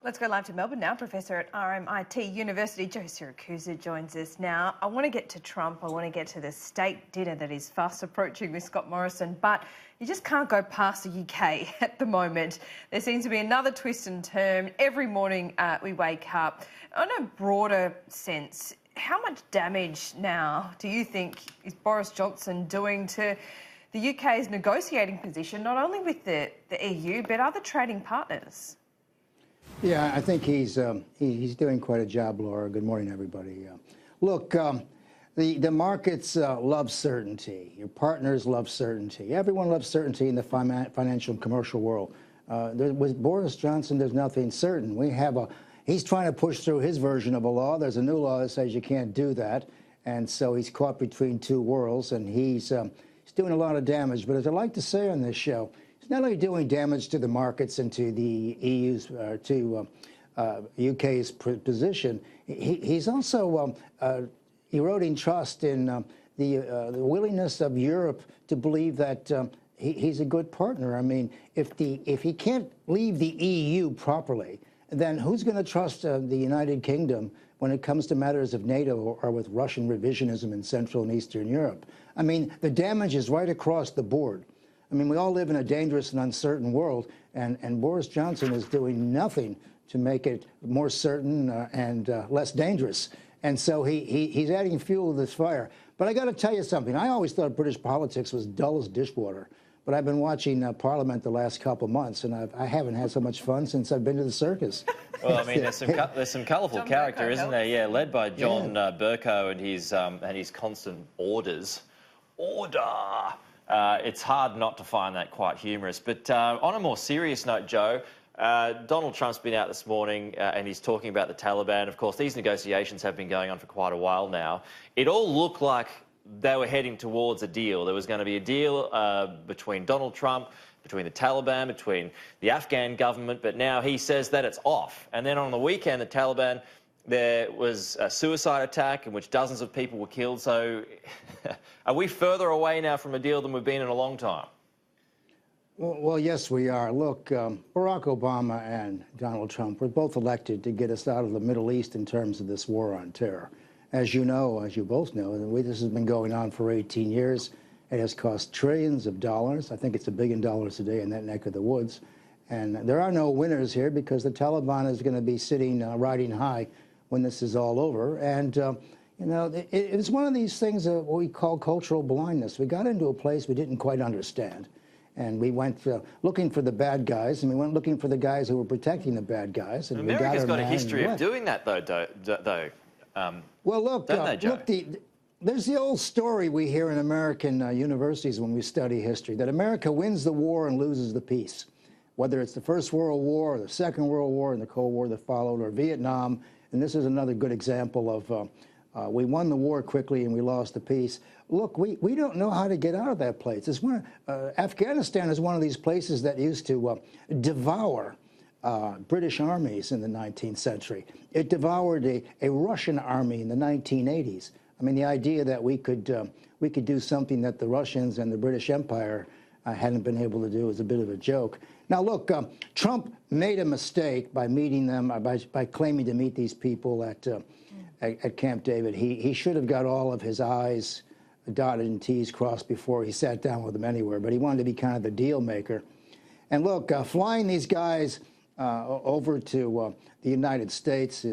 Let's go live to Melbourne now. Professor at RMIT University, Joe Siracusa joins us now. I want to get to Trump. I want to get to the state dinner that is fast approaching with Scott Morrison, but you just can't go past the UK at the moment. There seems to be another twist and turn. Every morning we wake up. On a broader sense, how much damage now do you think is Boris Johnson doing to the UK's negotiating position, not only with the EU, but other trading partners? Yeah, I think he's doing quite a job, Laura. Good morning, everybody. Look, the markets love certainty. Your partners love certainty. Everyone loves certainty in the financial and commercial world. With Boris Johnson, there's nothing certain. He's trying to push through his version of a law. There's a new law that says you can't do that, and so he's caught between two worlds, and he's doing a lot of damage. But as I like to say on this show, not only doing damage to the markets and to the EU's, UK's position, he's also eroding trust in the willingness of Europe to believe that he's a good partner. I mean, if he can't leave the EU properly, then who's going to trust the United Kingdom when it comes to matters of NATO or with Russian revisionism in Central and Eastern Europe? I mean, the damage is right across the board. I mean, we all live in a dangerous and uncertain world, and Boris Johnson is doing nothing to make it more certain and less dangerous. And so he's adding fuel to this fire. But I got to tell you something. I always thought British politics was dull as dishwater. But I've been watching Parliament the last couple of months, and I haven't had so much fun since I've been to the circus. Well, I mean, there's some colourful character, isn't there? Yeah, led by John Bercow and his constant orders. Order! It's hard not to find that quite humorous. But on a more serious note, Joe, Donald Trump's been out this morning and he's talking about the Taliban. Of course, these negotiations have been going on for quite a while now. It all looked like they were heading towards a deal. There was going to be a deal between Donald Trump, between the Taliban, between the Afghan government, but now he says that it's off. And then on the weekend, the Taliban, there was a suicide attack in which dozens of people were killed. So are we further away now from a deal than we've been in a long time? Well, yes, we are. Look, Barack Obama and Donald Trump were both elected to get us out of the Middle East in terms of this war on terror. As you know, as you both know, this has been going on for 18 years. It has cost trillions of dollars. I think it's $1 billion a day in that neck of the woods. And there are no winners here because the Taliban is going to be sitting riding high when this is all over. And, you know, it's one of these things that we call cultural blindness. We got into a place we didn't quite understand. And we went looking for the bad guys, and we went looking for the guys who were protecting the bad guys. And America's got a history of doing that, though. Well, look, there's the old story we hear in American universities when we study history, that America wins the war and loses the peace. Whether it's the First World War or the Second World War and the Cold War that followed, or Vietnam. And this is another good example of we won the war quickly and we lost the peace. Look, we don't know how to get out of that place. It's Afghanistan is one of these places that used to devour British armies in the 19th century. It devoured a Russian army in the 1980s. I mean, the idea that we could do something that the Russians and the British Empire hadn't been able to do is a bit of a joke. Now, look, Trump made a mistake by meeting them, by claiming to meet these people at Camp David. He should have got all of his I's dotted and T's crossed before he sat down with them anywhere, but he wanted to be kind of the deal maker. And look, flying these guys over to the United States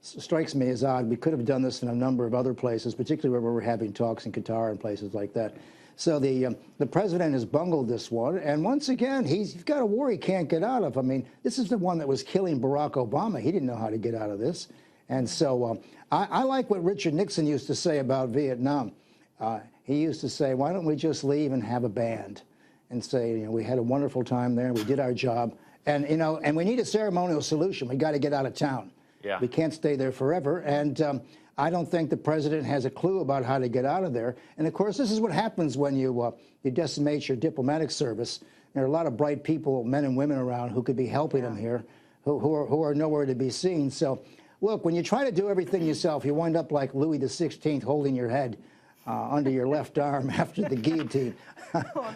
strikes me as odd. We could have done this in a number of other places, particularly where we're having talks in Qatar and places like that. So the president has bungled this one, and once again, he's got a war he can't get out of. I mean, this is the one that was killing Barack Obama. He didn't know how to get out of this. And so I like what Richard Nixon used to say about Vietnam. He used to say, why don't we just leave and have a band and say, you know, we had a wonderful time there, we did our job, and, you know, and we need a ceremonial solution. We got to get out of town. Yeah. We can't stay there forever. And I don't think the president has a clue about how to get out of there. And, of course, this is what happens when you decimate your diplomatic service. There are a lot of bright people, men and women around, who could be helping him here, who are nowhere to be seen. So, look, when you try to do everything yourself, you wind up like Louis XVI holding your head under your left arm after the guillotine.